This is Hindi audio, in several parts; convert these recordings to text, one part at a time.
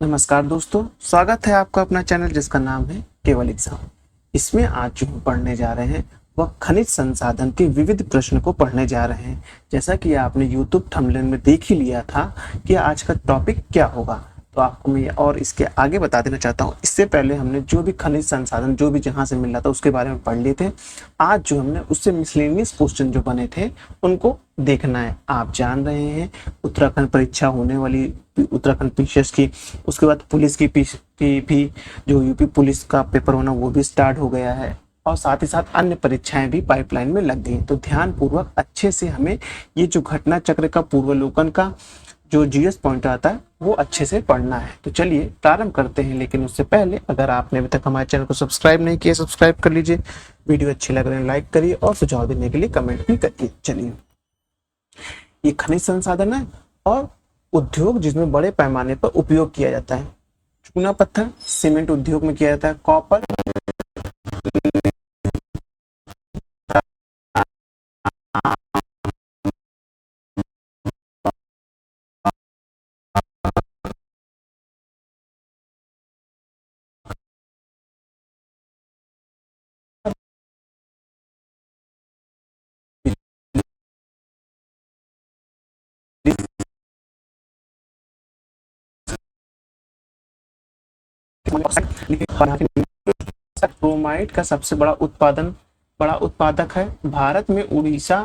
नमस्कार दोस्तों, स्वागत है आपका अपना चैनल जिसका नाम है केवल एग्जाम। इसमें आज जो हम पढ़ने जा रहे हैं वह खनिज संसाधन के विविध प्रश्न को पढ़ने जा रहे हैं। जैसा कि आपने यूट्यूब थंबनेल में देख ही लिया था कि आज का टॉपिक क्या होगा, तो आपको मैं और इसके आगे बता देना चाहता हूँ। इससे पहले हमने जो भी खनिज संसाधन जो भी जहाँ से मिल रहा था उसके बारे में पढ़ लिए थे। आज जो हमने उससे मिसलेनियस क्वेश्चन जो बने थे उनको देखना है। आप जान रहे हैं उत्तराखंड परीक्षा होने वाली, उत्तराखंड पीसीएस की, उसके बाद पुलिस की भी जो यूपी पुलिस का पेपर होना वो भी स्टार्ट हो गया है, और साथ ही साथ अन्य परीक्षाएं भी पाइपलाइन में लग गई। तो ध्यान पूर्वक अच्छे से हमें ये जो घटना चक्र का पूर्वावलोकन का जो जीएस पॉइंट आता है वो अच्छे से पढ़ना है। तो चलिए प्रारंभ करते हैं, लेकिन उससे पहले अगर आपने अभी तक हमारे चैनल को सब्सक्राइब नहीं किया, सब्सक्राइब कर लीजिए। वीडियो अच्छी लग रही है लाइक करिए और सुझाव देने के लिए कमेंट भी करिए। चलिए, ये खनिज संसाधन है और उद्योग जिसमें बड़े पैमाने पर उपयोग किया जाता है। चूना पत्थर सीमेंट उद्योग में किया जाता है। कॉपर क्रोमाइट का सबसे बड़ा उत्पादक है। भारत में उड़ीसा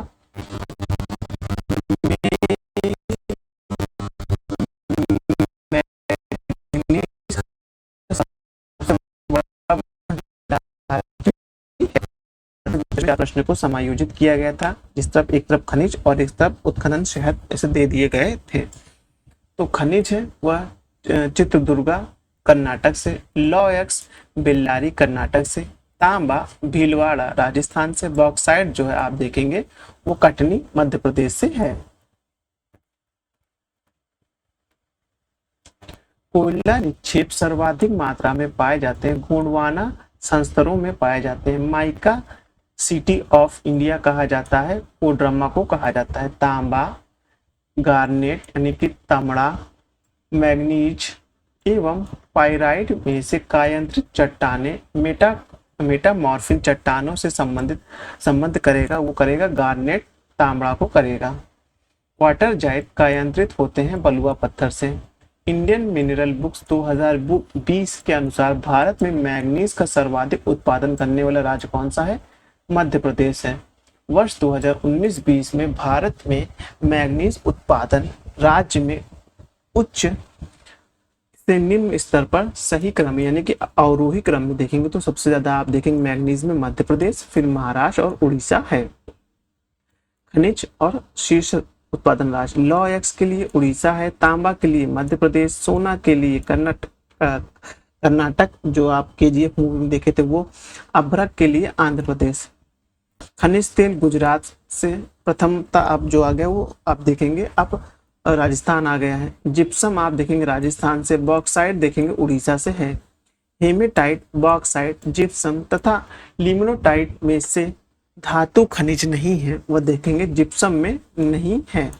प्रश्न को समायोजित किया गया था, जिस तरफ एक तरफ खनिज और एक तरफ उत्खनन शहर ऐसे दे दिए गए थे। तो खनिज है वह चित्रदुर्गा कर्नाटक से, लॉयक्स बेल्लारी कर्नाटक से, तांबा भीलवाड़ा राजस्थान से, बॉक्साइट जो है आप देखेंगे वो कटनी मध्य प्रदेश से है। कोयला निक्षेप सर्वाधिक मात्रा में पाए जाते हैं गोंडवाना संस्तरों में पाए जाते हैं। माइका सिटी ऑफ इंडिया कहा जाता है, कोडरमा को कहा जाता है। तांबा गार्नेट यानी कि तांबा, मैग्नीज एवं पाइराइट में से कायांतरित चट्टाने मेटामॉर्फिन चट्टानों से संबंध करेगा, वो करेगा गार्नेट, तांबा को करेगा। वाटर जाइट कायांतरित होते हैं बलुआ पत्थर से। इंडियन मिनरल बुक्स 2020 के अनुसार भारत में मैग्नीज का सर्वाधिक उत्पादन करने वाला राज्य कौन सा है? मध्य प्रदेश है। वर्ष 2019-20 में भारत में मैग्नीज उत्पादन राज्य में उच्च से निम्न स्तर पर सही क्रम यानी कि अवरोही क्रम में देखेंगे तो सबसे ज्यादा आप देखेंगे मैग्नीज में मध्य प्रदेश, फिर महाराष्ट्र और उड़ीसा है। खनिज और शीर्ष उत्पादन राज्य लॉयक्स के लिए उड़ीसा है, तांबा के लिए मध्य प्रदेश, सोना के लिए कर्नाटक जो आप केजीएफ मूवी में देखे थे वो, अभ्रक के लिए आंध्र प्रदेश। खनिज तेल गुजरात से प्रथमता आप जो आ गया वो आप देखेंगे, अब राजस्थान आ गया है। जिप्सम आप देखेंगे राजस्थान से, बॉक्साइट देखेंगे उड़ीसा से है। हेमेटाइट, बॉक्साइट, जिप्सम तथा लिमोनाइट में से धातु खनिज नहीं है, वह देखेंगे जिप्सम में नहीं है।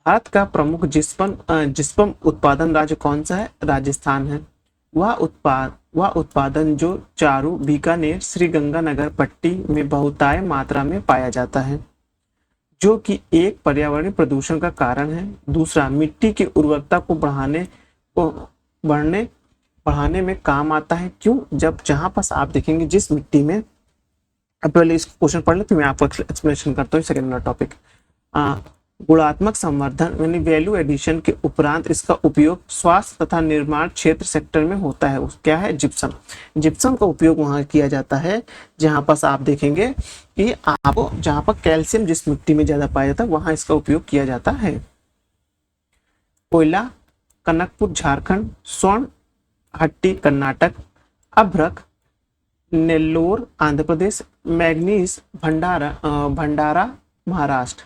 भारत का प्रमुख जिप्सम उत्पादन राज्य कौन सा है? राजस्थान है। वह उत्पादन जो चारू, बीकानेर, श्रीगंगानगर पट्टी में बहुतायत मात्रा में पाया जाता है, जो कि एक पर्यावरणीय प्रदूषण का कारण है। दूसरा, मिट्टी की उर्वरकता को बढ़ाने में काम आता है। क्यों? जब जहां पास आप देखेंगे जिस मिट्टी में, अब पहले इस क्वेश्चन पढ़ ले फिर मैं आपको एक्सप्लेनेशन करता हूँ सेकेंड वाला टॉपिक। गुणात्मक संवर्धन यानी वैल्यू एडिशन के उपरांत इसका उपयोग स्वास्थ्य तथा निर्माण क्षेत्र सेक्टर में होता है। क्या है? जिप्सम। जिप्सम का उपयोग वहां किया जाता है जहां पास आप देखेंगे कि आपको जहां पर कैल्शियम जिस मिट्टी में ज्यादा पाया जाता है वहां इसका उपयोग किया जाता है। कोयला कनकपुर झारखंड, स्वर्ण हट्टी कर्नाटक, अभ्रक नेल्लोर आंध्र प्रदेश, मैग्नीज भंडारा महाराष्ट्र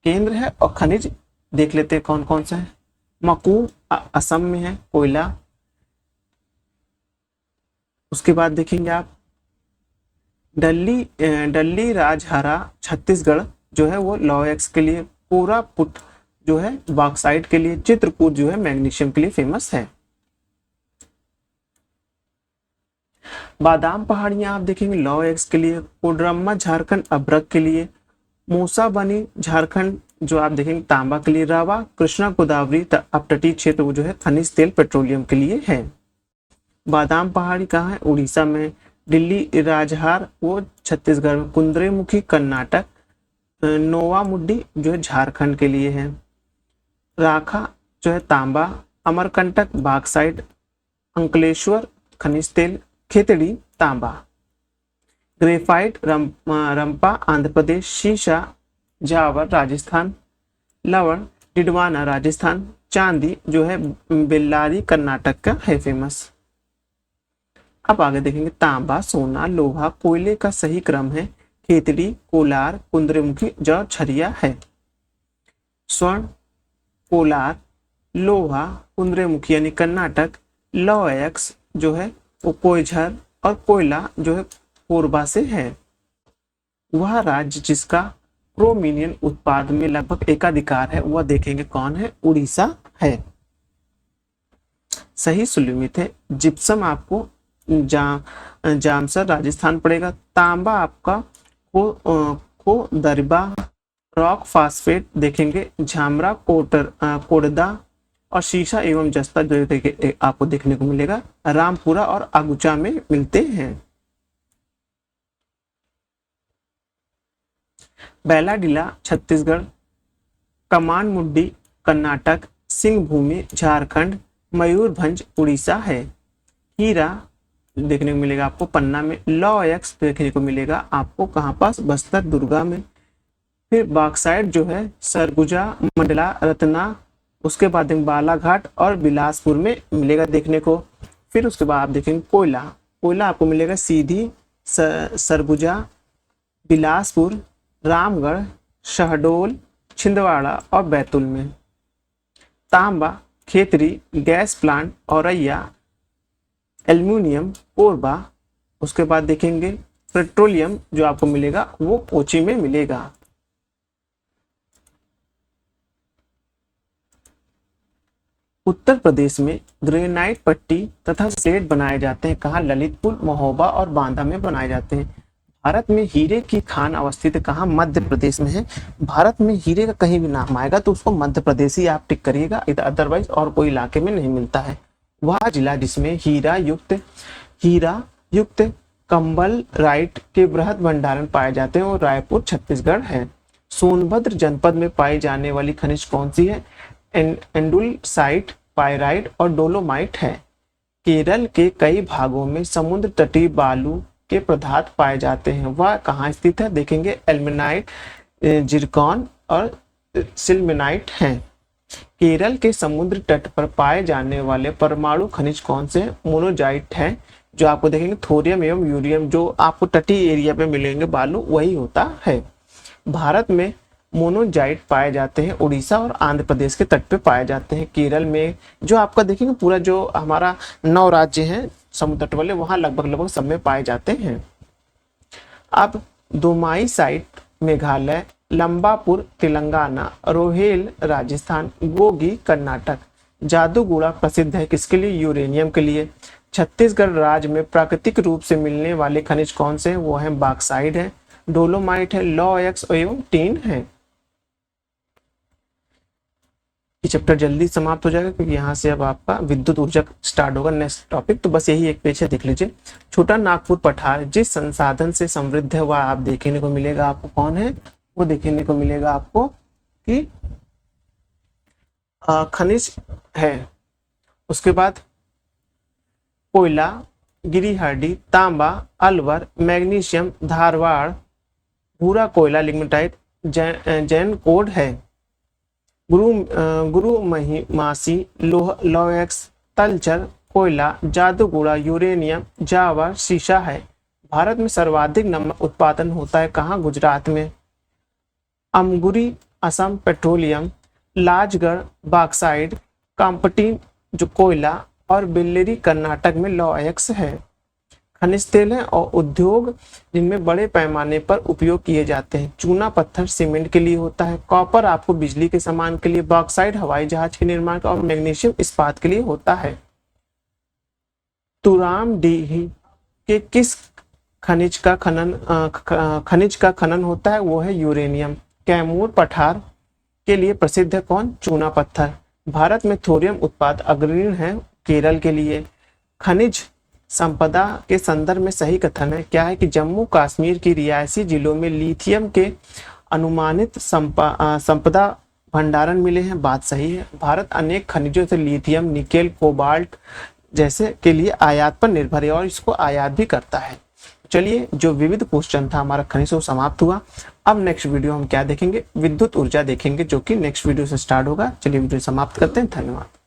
केंद्र है। और खनिज देख लेते हैं कौन कौन सा है। मकू असम में है कोयला। उसके बाद देखेंगे आप डल्ली राजहरा छत्तीसगढ़ जो है वो लॉयक्स के लिए। कोरापुट जो है बॉक्साइट के लिए, चित्रकूट जो है मैग्नीशियम के लिए फेमस है। बादाम पहाड़ियां आप देखेंगे लौह अयस्क के लिए, कोडरम्मा झारखंड अभ्रक के लिए, मूसा बनी झारखंड जो आप देखेंगे तांबा के लिए, रावा कृष्णा गोदावरी अपतटीय क्षेत्र वो जो है खनिज तेल पेट्रोलियम के लिए है। बादाम पहाड़ी कहाँ है? उड़ीसा में। दिल्ली राजहार वो छत्तीसगढ़ में, कुंद्रेमुखी कर्नाटक, नोवा मुड्डी जो है झारखंड के लिए है, राखा जो है तांबा, अमरकंटक बॉक्साइट, अंकलेश्वर खनिज तेल, खेतड़ी तांबा, ग्रेफाइट रंपा आंध्र प्रदेश, शीशा जावर राजस्थान, लवण डिडवाना राजस्थान, चांदी जो है बेल्लारी कर्नाटक का है फेमस। अब आगे देखेंगे तांबा, सोना, लोहा, कोयले का सही क्रम है खेतड़ी, कोलार, कुंद्रेमुखी जो छरिया है। स्वर्ण, कोलार, लोहा, कुंद्रेमुखी यानी कर्नाटक, लौह अयस्क जो है वो कोयझर और कोयला जो है कोरबा से है। वह राज्य जिसका क्रोमिनियन उत्पाद में लगभग एकाधिकार है वह देखेंगे कौन है? उड़ीसा है। सही सुलिमित है। जिप्सम आपको जामसर राजस्थान पड़ेगा। तांबा आपका को दरबा, रॉक फास्फेट देखेंगे झामरा कोडदा, और शीशा एवं जस्ता जो आपको देखने को मिलेगा रामपुरा और अगुचा में मिलते हैं। बैलाडीला छत्तीसगढ़, कमान मुड्डी कर्नाटक, सिंहभूमि झारखंड, मयूरभंज उड़ीसा है। हीरा देखने को मिलेगा आपको पन्ना में, लौह अयस्क देखने को मिलेगा आपको कहाँ पास? बस्तर दुर्गा में। फिर बॉक्साइट जो है सरगुजा, मंडला, रत्ना, उसके बाद बालाघाट और बिलासपुर में मिलेगा देखने को। फिर उसके बाद आप देखेंगे कोयला, कोयला आपको मिलेगा सीधी, सरगुजा, बिलासपुर, रामगढ़, शहडोल, छिंदवाड़ा और बैतूल में। तांबा Khetri, gas plant, Auraiya, aluminium Korba. उसके बाद देखेंगे पेट्रोलियम जो आपको मिलेगा वो कोची में मिलेगा। उत्तर प्रदेश में ग्रेनाइट पट्टी तथा स्लेट बनाए जाते हैं कहाँ? ललितपुर, महोबा और बांदा में बनाए जाते हैं। भारत में हीरे की खान अवस्थित कहाँ? मध्य प्रदेश में है। भारत में हीरे का कहीं भी नाम आएगा तो उसको मध्य प्रदेश ही आप टिक करिएगा, अदरवाइज और कोई इलाके में नहीं मिलता है। वह जिला जिसमें हीरा युक्त कंबल राइट के बृहद भंडारण पाए जाते हैं और रायपुर छत्तीसगढ़ है। सोनभद्र जनपद में पाई जाने वाली खनिज कौन सी है? एंडुलसाइट, पायराइट और डोलोमाइट है। केरल के कई भागों में समुद्र तटीय बालू के पदार्थ पाए जाते हैं, वह कहाँ स्थित है? देखेंगे एल्मेनाइट, जिरकॉन और सिल्मेनाइट हैं। केरल के समुद्र तट पर पाए जाने वाले परमाणु खनिज कौन से? मोनोजाइट है, जो आपको देखेंगे थोरियम एवं यूरियम जो आपको तटीय एरिया पे मिलेंगे बालू वही होता है। भारत में मोनोजाइट पाए जाते हैं उड़ीसा और आंध्र प्रदेश के तट पे पाए जाते हैं। केरल में जो आपका देखेंगे पूरा जो हमारा 9 राज्य हैं समुद्र तट वाले वहां लगभग सब में पाए जाते हैं। अब दोमाई साइट मेघालय, लंबापुर तेलंगाना, रोहेल राजस्थान, गोगी कर्नाटक। जादूगुड़ा प्रसिद्ध है किसके लिए? यूरेनियम के लिए। छत्तीसगढ़ राज्य में प्राकृतिक रूप से मिलने वाले खनिज कौन से हैं? वो है बॉक्साइट है, डोलोमाइट है, लौह अयस्क एवं टीन है। ये चैप्टर जल्दी समाप्त हो जाएगा क्योंकि यहाँ से अब आपका विद्युत ऊर्जा स्टार्ट होगा नेक्स्ट टॉपिक। तो बस यही एक पेज है, देख लीजिए। छोटा नागपुर पठार जिस संसाधन से समृद्ध है वह आप देखने को मिलेगा आपको कौन है? वो देखने को मिलेगा आपको कि खनिज है। उसके बाद कोयला, गिरिहाडी, तांबा, अलवर, मैग्नीशियम, धारवाड़, भूरा कोयला, लिग्नाइट, जैन कोड है। गुरु महिमासी, लौह अयस्क, तलचर, कोयला, जादूगुड़ा, यूरेनियम, जावर, शीशा है। भारत में सर्वाधिक नमक उत्पादन होता है कहाँ? गुजरात में। अमगुरी असम पेट्रोलियम, लाजगढ़ बॉक्साइट, काम्पटी जो कोयला और बेल्लेरी कर्नाटक में लौह अयस्क है। खनिज तेल हैं और उद्योग जिनमें बड़े पैमाने पर उपयोग किए जाते हैं। चूना पत्थर सीमेंट के लिए होता है। कॉपर आपको बिजली के सामान के लिए, बॉक्साइट हवाई जहाज के निर्माण का, और मैग्नीशियम इस्पात के लिए होता है। तुराम-डीही के किस खनिज का खनन होता है? वो है यूरेनियम। कैमूर पठार के लिए प्रसिद्ध है कौन? चूना पत्थर। भारत में थोरियम उत्पाद अग्रणी है केरल के लिए। खनिज संपदा के संदर्भ में सही कथन है क्या है? कि जम्मू कश्मीर की रियासी जिलों में लिथियम के अनुमानित संपदा भंडारण मिले हैं। बात सही है। भारत अनेक खनिजों से लिथियम, निकेल, कोबाल्ट जैसे के लिए आयात पर निर्भर है और इसको आयात भी करता है। चलिए, जो विविध क्वेश्चन था हमारा खनिज वो समाप्त हुआ। अब नेक्स्ट वीडियो हम क्या देखेंगे? विद्युत ऊर्जा देखेंगे, जो कि नेक्स्ट वीडियो से स्टार्ट होगा। चलिए वीडियो समाप्त करते हैं। धन्यवाद।